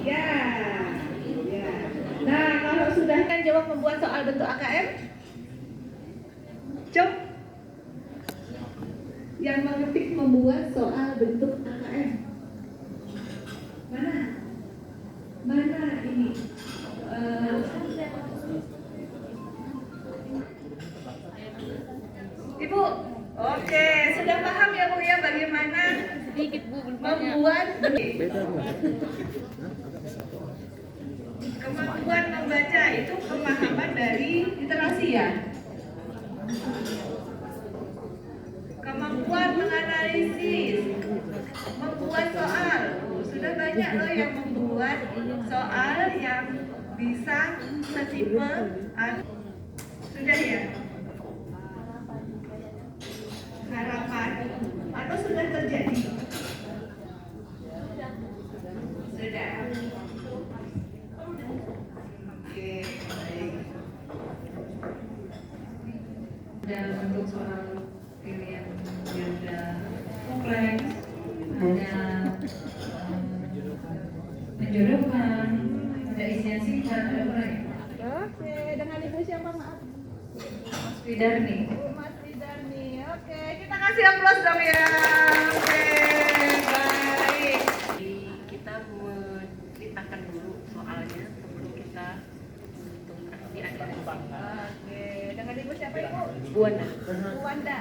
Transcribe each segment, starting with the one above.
Ya, ya. Nah, kalau sudah kan jawab membuat soal bentuk AKM. Cuk. Yang mengetik membuat soal bentuk AKM. Mana? Mana ini? Ibu, oke, sudah paham ya Bu ya bagaimana Sedikit Bu, membuat kemampuan membaca itu pemahaman dari literasi ya. Kemampuan menganalisis, membuat soal. Sudah banyak loh yang membuat soal yang bisa setipe. Sudah ya? Harapan atau sudah terjadi? Sudah. Oke, baik. Dan untuk soal pilihan ganda kompleks, ada menjodohkan, ada isian singkat, ada proyek. Oke, dengan Ibu siapa maaf? Mas Fidarni. Mas Ridani. Oke, kita kasih aplaus dong ya. Oke, baik. kita menceritakan dulu soalnya sebelum kita menghitung diajar. Oke, dengan Ibu siapa Ibu? Bu Wanda. Bu Wanda.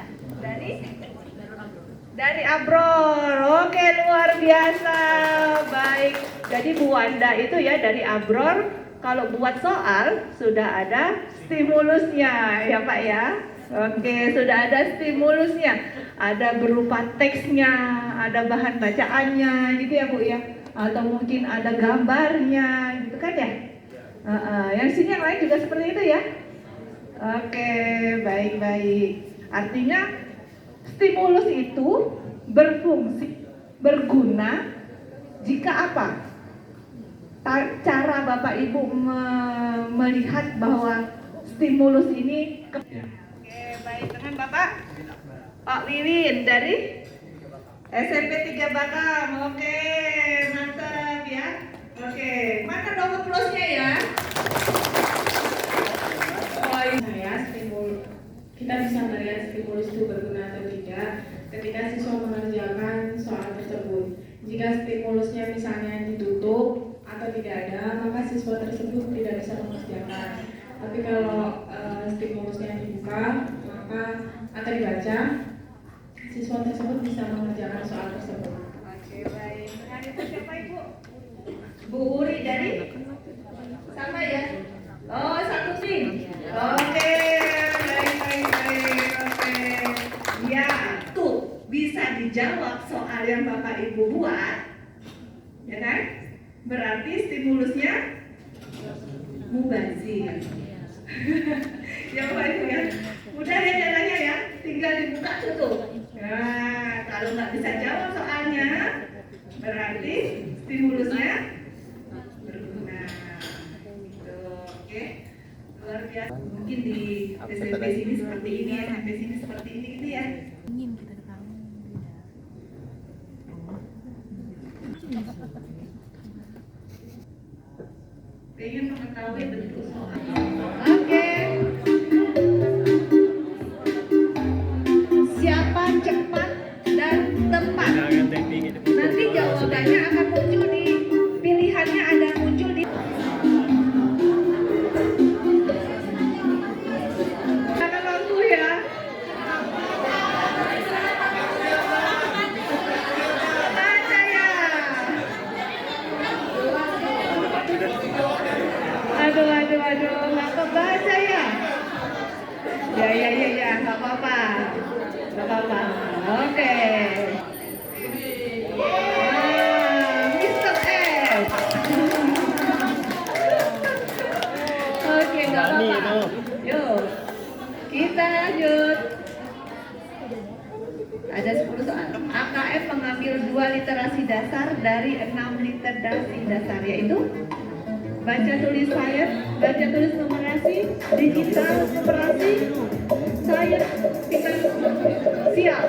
Dari Abror. Oke, luar biasa. Baik. Jadi Bu Wanda itu ya dari Abror. Kalau buat soal sudah ada stimulusnya ya Pak ya. Oke, sudah ada stimulusnya. Ada berupa teksnya, ada bahan bacaannya gitu ya Bu ya. Atau mungkin ada gambarnya gitu kan ya. Yang sini yang lain juga seperti itu ya. Oke, baik-baik. Artinya stimulus itu berfungsi, berguna jika apa? Cara Bapak Ibu melihat bahwa stimulus ini. Oke, baik, dengan Bapak Pak Wiwin dari SMP 3 Bakam. Oke, mantap ya. Oke, mana nomor plusnya ya? Kita bisa melihat stimulus itu berguna atau tidak ketika siswa mengerjakan soal tersebut. Jika stimulusnya misalnya ditutup atau tidak ada, maka siswa tersebut tidak bisa mengerjakan. Tapi kalau stimulusnya dibuka, maka atau dibaca, siswa tersebut bisa mengerjakan soal tersebut. Oke, baik. Dengan Ibu siapa Ibu? Bu Uri dari? Sama ya? Oh, satu tim. Oke, baik. Oke. Ya, tuh bisa dijawab soal yang Bapak Ibu buat, ya kan? Berarti stimulusnya mubazir. Ya Bapak Ibu ya. Mudah ya caranya ya, tinggal dibuka tutup. Nah, kalau nggak bisa jawab soalnya, berarti stimulusnya berguna. Gitu, oke. Luar biasa. Mungkin di SMP sini seperti ini, SMP sini seperti ini gitu ya. Ingin kita ketahui. Pengen mengetahui bentuk soal. Oke. Siapa cepat dan tepat? Nanti jawabannya akan muncul di pilihannya, ada muncul di ada lampu ya. Baca ya. Aduh, nggak kebaca ya? Ya, nggak apa-apa. Oke. Mr. S. Oke, nggak apa-apa. Yuk, kita lanjut. Ada 10 soal. AKM mengambil 2 literasi dasar dari 6 literasi dasar, yaitu baca tulis sains, baca tulis numerasi, digital, numerasi, sains, siap.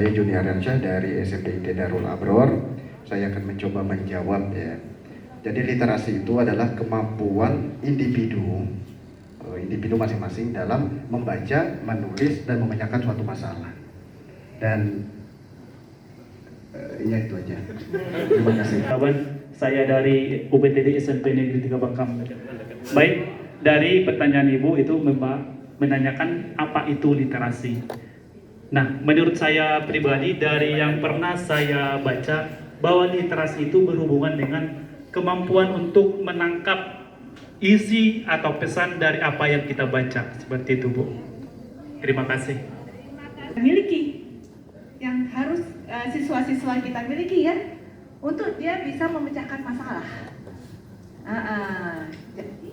saya Juni Aryansyah dari SMPIT Darul Abror. Saya akan mencoba menjawab ya. Jadi literasi itu adalah kemampuan individu masing-masing dalam membaca, menulis, dan memecahkan suatu masalah. Dan ya itu aja. Terima kasih. Kawan, saya dari UPTD SMP Negeri 3 Bakam. Baik, dari pertanyaan Ibu itu menanyakan apa itu literasi. Nah, menurut saya pribadi dari yang pernah saya baca bahwa literasi itu berhubungan dengan kemampuan untuk menangkap isi atau pesan dari apa yang kita baca. Seperti itu, Bu. Terima kasih. Miliki yang harus siswa-siswa kita miliki ya, untuk dia bisa memecahkan masalah. Jadi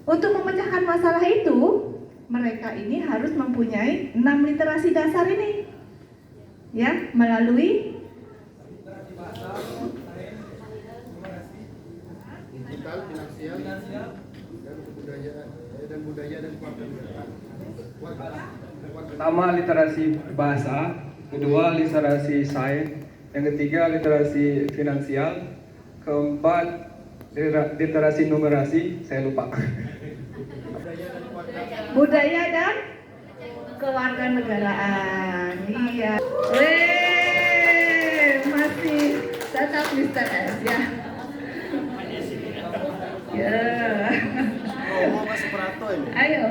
untuk memecahkan masalah itu mereka ini harus mempunyai 6 literasi dasar ini ya, melalui Digital, finansial, dan kebudayaan dan budaya dan kewarganegaraan. Pertama literasi bahasa, kedua literasi sains, yang ketiga literasi finansial, keempat literasi numerasi, saya lupa. budaya dan kewarganegaraan. Iya. Masih tetap Mr. S ya. Ya. Ayo,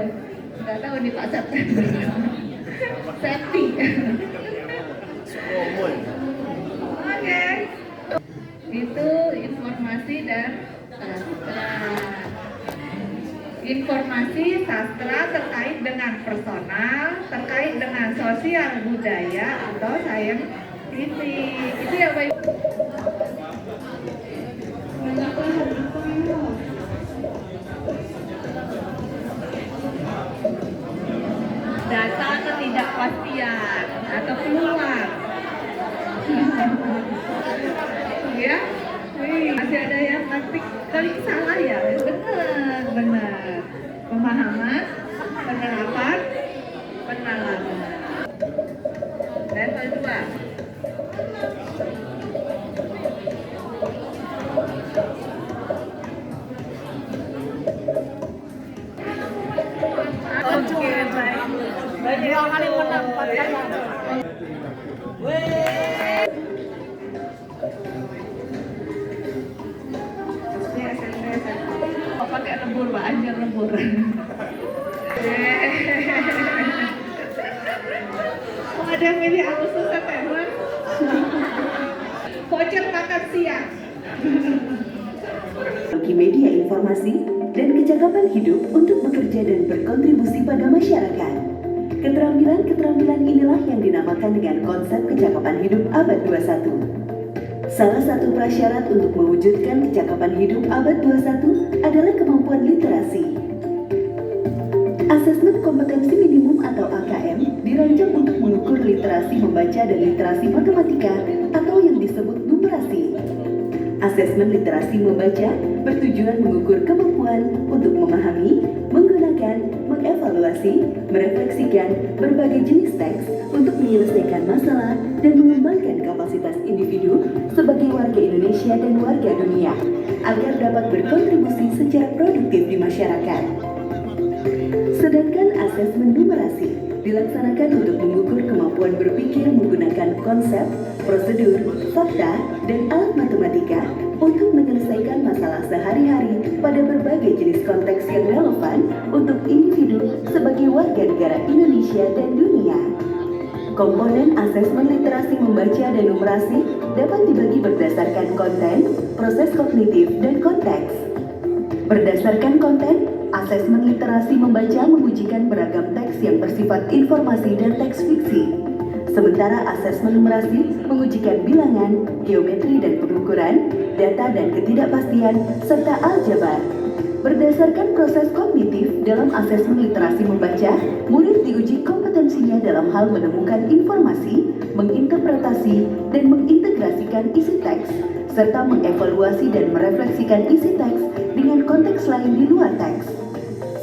nggak tahu nih Pak September. Safety. Oke. Itu informasi dan sastra. Informasi sastra terkait dengan personal, terkait dengan sosial budaya atau saintifik. Itu ya Pak. Data ketidakpastian atau peluang. Ya, masih ada yang ngetik kali salah ya, benar. Pemahaman, penerapan, penalaran. Level 2. Oke, baik. Bagi yang kali mendapatkan. Pakai lembur, Pak, anjir lembur. Oh, ada yang milih Agustus September. Voucher makan siang. Media informasi dan kecakapan hidup untuk bekerja dan berkontribusi pada masyarakat. Keterampilan-keterampilan inilah yang dinamakan dengan konsep kecakapan hidup abad 21. Salah satu prasyarat untuk mewujudkan kecakapan hidup abad 21 adalah kemampuan literasi. Asesmen kompetensi minimum atau AKM dirancang untuk mengukur literasi membaca dan literasi matematika atau yang disebut numerasi. Asesmen literasi membaca bertujuan mengukur kemampuan untuk memahami, menggunakan, mengevaluasi, merefleksikan berbagai jenis teks untuk menyelesaikan masalah dan mengembangkan kapasitas individu sebagai warga Indonesia dan warga dunia agar dapat berkontribusi secara produktif di masyarakat. Sedangkan asesmen numerasi dilaksanakan untuk mengukur kemampuan berpikir menggunakan konsep, prosedur, fakta, dan alat matematika untuk menyelesaikan masalah sehari-hari pada berbagai jenis konteks yang relevan untuk individu sebagai warga negara Indonesia dan dunia. Komponen asesmen literasi membaca dan numerasi dapat dibagi berdasarkan konten, proses kognitif, dan konteks. Berdasarkan konten, asesmen literasi membaca mengujikan beragam teks yang bersifat informasi dan teks fiksi. Sementara asesmen numerasi mengujikan bilangan, geometri dan pengukuran, data dan ketidakpastian, serta aljabar. Berdasarkan proses kognitif dalam asesmen literasi membaca, murid diuji kompetensinya dalam hal menemukan informasi, menginterpretasi, dan mengintegrasikan isi teks, serta mengevaluasi dan merefleksikan isi teks dengan konteks lain di luar teks.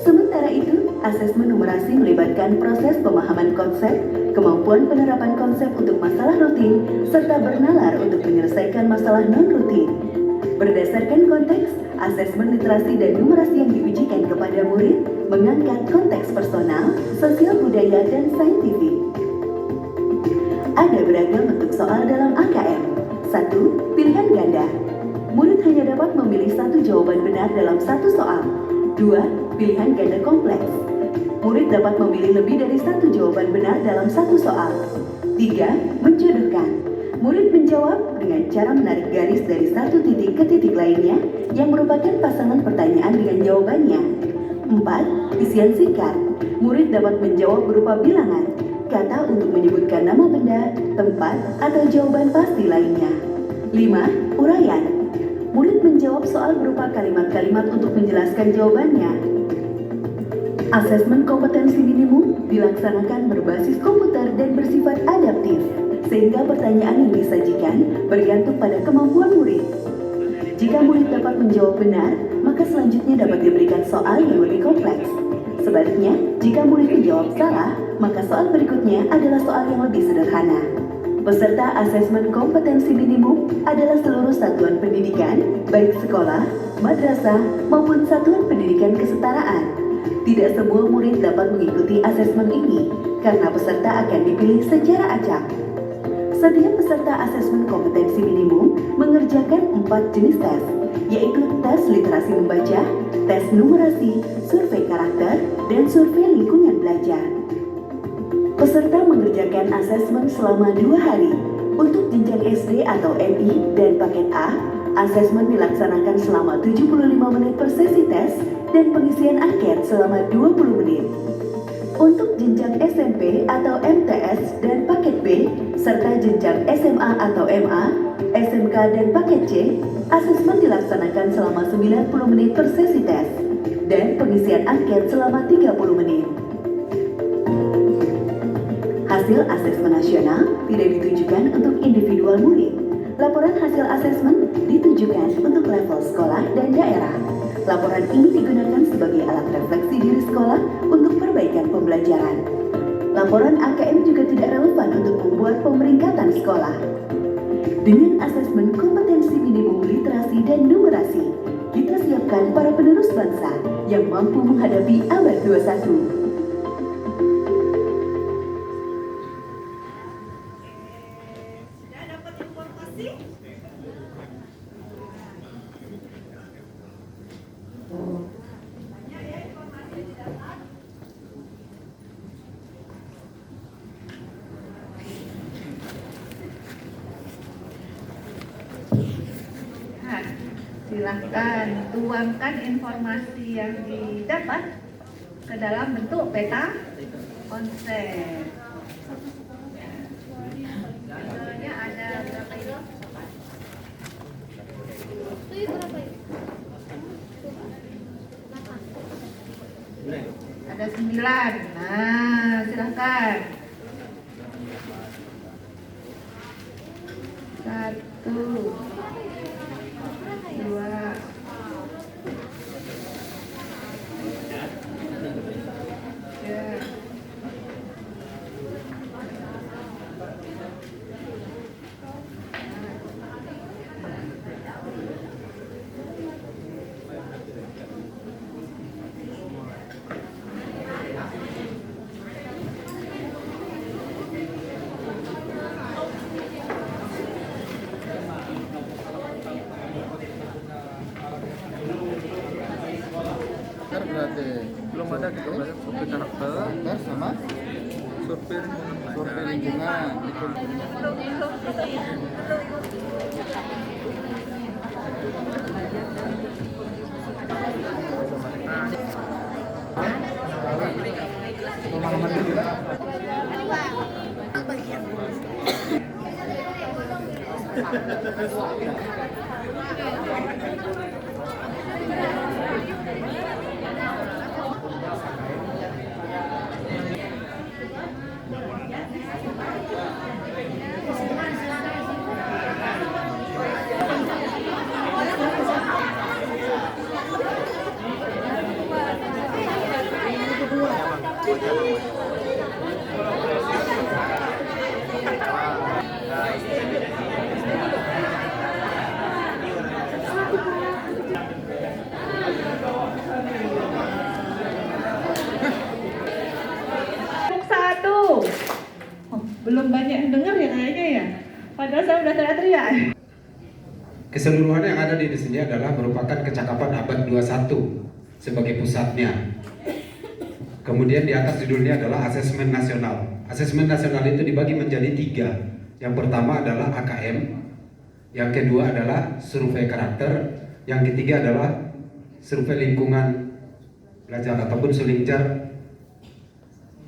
Sementara itu, asesmen numerasi melibatkan proses pemahaman konsep, kemampuan penerapan konsep untuk masalah rutin, serta bernalar untuk menyelesaikan masalah non-rutin. Berdasarkan konteks, asesmen literasi dan numerasi yang diujikan kepada murid mengangkat konteks personal, sosial budaya, dan saintifik. Ada beragam bentuk soal dalam AKM. 1. Pilihan ganda. Murid hanya dapat memilih satu jawaban benar dalam satu soal. 2. Pilihan ganda kompleks. Murid dapat memilih lebih dari satu jawaban benar dalam satu soal. 3. Menjodohkan. Murid menjawab dengan cara menarik garis dari satu titik ke titik lainnya yang merupakan pasangan pertanyaan dengan jawabannya. 4. Isian singkat. Murid dapat menjawab berupa bilangan, kata untuk menyebutkan nama benda, tempat, atau jawaban pasti lainnya. 5. Uraian. Murid menjawab soal berupa kalimat-kalimat untuk menjelaskan jawabannya. Asesmen kompetensi minimum dilaksanakan berbasis komputer dan bersifat adaptif, sehingga pertanyaan yang disajikan bergantung pada kemampuan murid. Jika murid dapat menjawab benar, maka selanjutnya dapat diberikan soal yang lebih kompleks. Sebaliknya, jika murid menjawab salah, maka soal berikutnya adalah soal yang lebih sederhana. Peserta asesmen kompetensi minimum adalah seluruh satuan pendidikan, baik sekolah, madrasah, maupun satuan pendidikan kesetaraan. Tidak semua murid dapat mengikuti asesmen ini, karena peserta akan dipilih secara acak. Setiap peserta asesmen kompetensi minimum mengerjakan 4 jenis tes, yaitu tes literasi membaca, tes numerasi, survei karakter, dan survei lingkungan belajar. Peserta mengerjakan asesmen selama 2 hari. Untuk jenjang SD atau MI dan paket A, asesmen dilaksanakan selama 75 menit per sesi tes dan pengisian angket selama 20 menit. Untuk jenjang SMP atau MTS dan paket B, serta jenjang SMA atau MA, SMK dan paket C, asesmen dilaksanakan selama 90 menit per sesi tes dan pengisian angket selama 30 menit. Hasil asesmen nasional tidak ditujukan untuk individual murid. Laporan hasil asesmen ditujukan untuk level sekolah dan daerah. Laporan ini digunakan sebagai alat refleksi diri sekolah untuk perbaikan pembelajaran. Laporan AKM juga tidak relevan untuk membuat pemeringkatan sekolah. Dengan asesmen kompetensi minimum literasi dan numerasi, kita siapkan para penerus bangsa yang mampu menghadapi abad 21. Silahkan tuangkan informasi yang didapat ke dalam bentuk peta konsep. Contohnya ada berapa itu? Ada 9. Nah, silahkan. 1, 2, 3, berarti belum ada gitu kan survei karakter sama survei lingkungan itu. Saya udah teriak-teriak. Keseluruhan yang ada di sini adalah merupakan kecakapan abad 21 sebagai pusatnya. Kemudian di atas judulnya adalah asesmen nasional. Asesmen nasional itu dibagi menjadi 3. Yang pertama adalah AKM, yang kedua adalah survei karakter, yang ketiga adalah survei lingkungan belajar ataupun Sulingjar.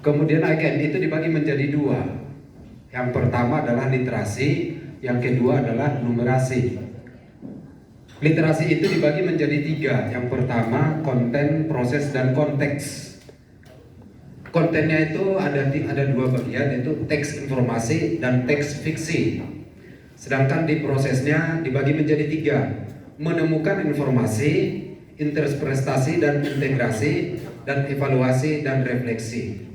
Kemudian AKM itu dibagi menjadi 2. Yang pertama adalah literasi, yang kedua adalah numerasi. Literasi itu dibagi menjadi 3. Yang pertama konten, proses, dan konteks. Kontennya itu ada 2 bagian, yaitu teks informasi dan teks fiksi. Sedangkan di prosesnya dibagi menjadi 3. Menemukan informasi, interpretasi dan integrasi, dan evaluasi dan refleksi.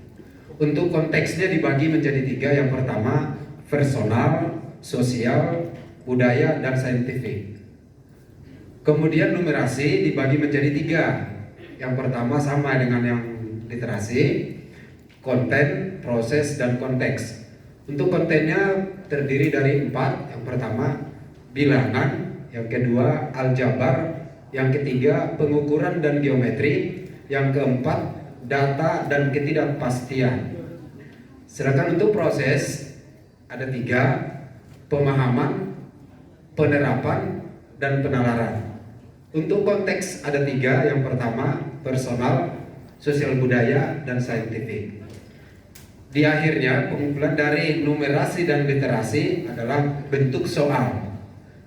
Untuk konteksnya dibagi menjadi 3. Yang pertama personal, sosial, budaya, dan saintifik. Kemudian numerasi dibagi menjadi 3. Yang pertama sama dengan yang literasi, konten, proses, dan konteks. Untuk kontennya terdiri dari 4. Yang pertama bilangan, yang kedua aljabar, yang ketiga pengukuran dan geometri, yang keempat data dan ketidakpastian. Sedangkan untuk proses ada 3, pemahaman, penerapan, dan penalaran. Untuk konteks ada 3, yang pertama personal, sosial budaya, dan saintifik. Di akhirnya pengumpulan dari numerasi dan literasi adalah bentuk soal.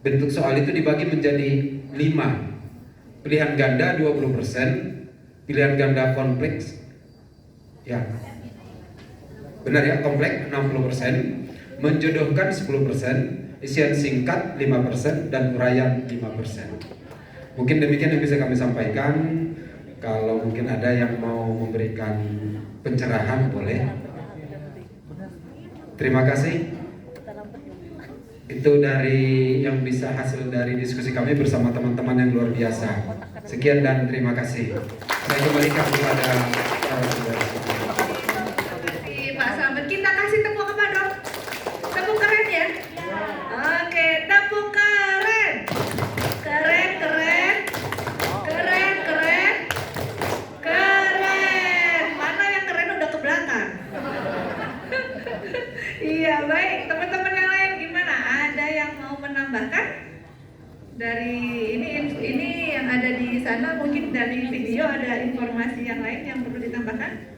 Bentuk soal itu dibagi menjadi 5. Pilihan ganda 20%, pilihan ganda kompleks, ya benar ya, kompleks 60%, menjodohkan 10%, isian singkat 5%, dan uraian 5%. Mungkin demikian yang bisa kami sampaikan. Kalau mungkin ada yang mau memberikan pencerahan boleh. Terima kasih. Itu dari yang bisa hasil dari diskusi kami bersama teman-teman yang luar biasa. Sekian dan terima kasih. Saya kembalikan kepada para saudara. Pak Slamet, kita kasih tepuk apa dong? Tepuk keren ya? Oke, tepuk keren. Keren, keren. Keren, keren. Keren. Mana yang keren udah ke belakang? Iya, baik. Teman-teman yang lain gimana? Ada yang mau menambahkan? Dari ini yang ada di sana, mungkin dari video ada informasi yang lain yang perlu ditambahkan?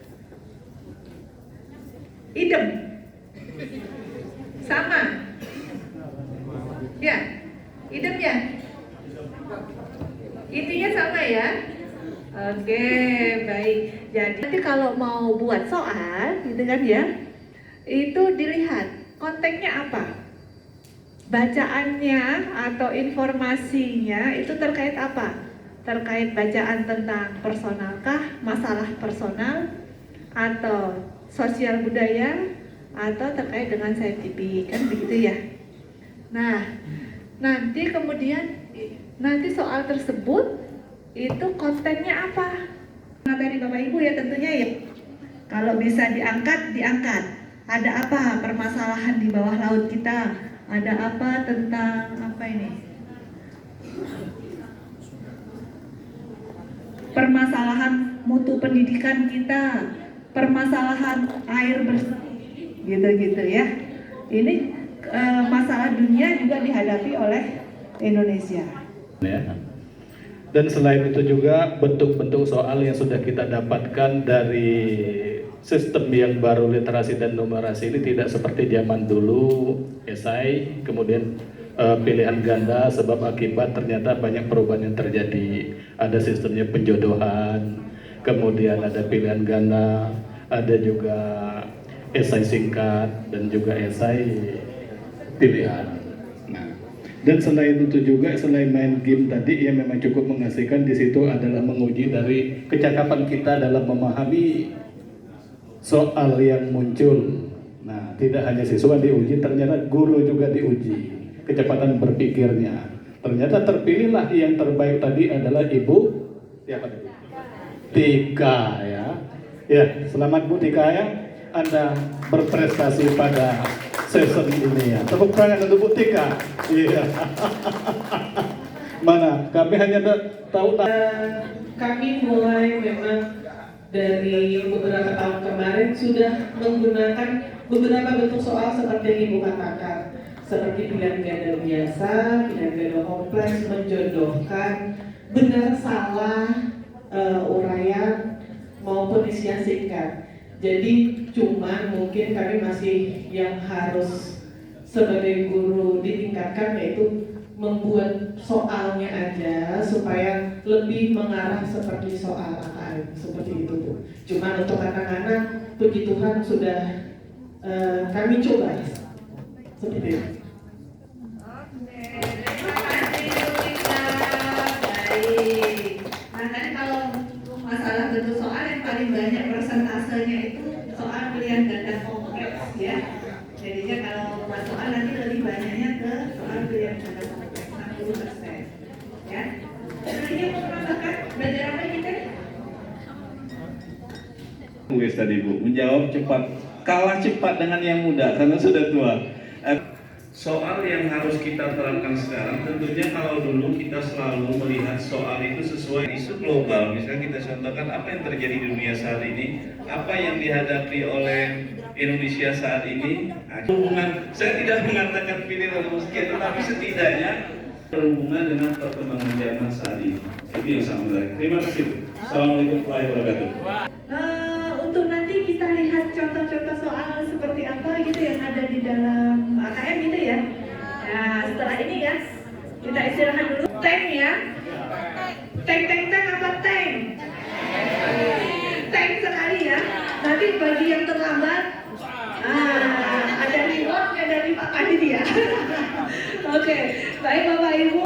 Idem. Sama. Ya. Idem ya. Intinya sama ya. Oke, baik. Jadi nanti kalau mau buat soal, gitu kan ya, itu dilihat konteksnya apa, bacaannya atau informasinya itu terkait apa, terkait bacaan tentang personalkah, masalah personal, atau sosial budaya, atau terkait dengan saintifik, kan begitu ya. Nah, nanti kemudian nanti soal tersebut itu kontennya apa, materi Bapak Ibu ya tentunya ya. Kalau bisa diangkat, diangkat. Ada apa permasalahan di bawah laut kita? Ada apa tentang apa ini? Permasalahan mutu pendidikan kita, permasalahan air bersih, gitu-gitu ya. Ini masalah dunia juga dihadapi oleh Indonesia. Ya. Dan selain itu juga bentuk-bentuk soal yang sudah kita dapatkan dari sistem yang baru literasi dan numerasi ini tidak seperti zaman dulu esai, kemudian pilihan ganda sebab akibat, ternyata banyak perubahan yang terjadi. Ada sistemnya penjodohan, kemudian ada pilihan ganda, ada juga esai singkat dan juga esai pilihan. Nah, dan selain itu juga, selain main game tadi yang memang cukup mengasihkan, di situ adalah menguji dari kecakapan kita dalam memahami soal yang muncul. Nah, tidak hanya siswa diuji, ternyata guru juga diuji kecepatan berpikirnya. Ternyata terpilihlah yang terbaik tadi adalah Ibu siapa? Tika ya. Ya, selamat Bu Tika ya. Anda berprestasi pada season ini ya. Tepuk tangan untuk Bu Tika. Iya. Mana? Kami hanya tahu. Kami mulai memang dari beberapa tahun kemarin sudah menggunakan beberapa bentuk soal seperti yang Ibu katakan, seperti pilihan ganda biasa, pilihan ganda kompleks, menjodohkan, benar salah, uraian maupun isinya singkat. Jadi cuma mungkin kami masih yang harus sebagai guru ditingkatkan, yaitu membuat soalnya aja supaya lebih mengarah seperti soal AKM seperti itu Bu. Cuma untuk anak-anak puji Tuhan sudah kami coba seperti itu. Oke, terima kasih Bu Tika. Baik. Nah tadi kalau masalah bentuk soal yang paling banyak persentasenya itu soal pilihan ganda kompleks ya. Jadinya kalau buat soal nanti lebih banyaknya ke soal pilihan ganda kompleks 60% ya. Nah ini mau menambahkan belajar apa kita? Tugas tadi Bu, menjawab cepat, kalah cepat dengan yang muda karena sudah tua. Soal yang harus kita terapkan sekarang, tentunya kalau dulu kita selalu melihat soal itu sesuai isu global. Misalnya kita contohkan apa yang terjadi di dunia saat ini, apa yang dihadapi oleh Indonesia saat ini. Hubungan, saya tidak mengatakan pilih lalu sekian, tetapi setidaknya berhubungan dengan perkembangan zaman saat ini. Itu yang sangat menarik. Terima kasih. Assalamualaikum warahmatullahi wabarakatuh. Untuk nanti kita lihat contoh-contoh soal seperti apa gitu yang ada di dalam AKM gitu ya. Nah setelah ini ya kita istirahat dulu. Tank ya. Tank apa tank? Tank sekali ya. Nanti bagi yang terlambat ada rewardnya dari Pak Panitia. Oke, baik Bapak Ibu.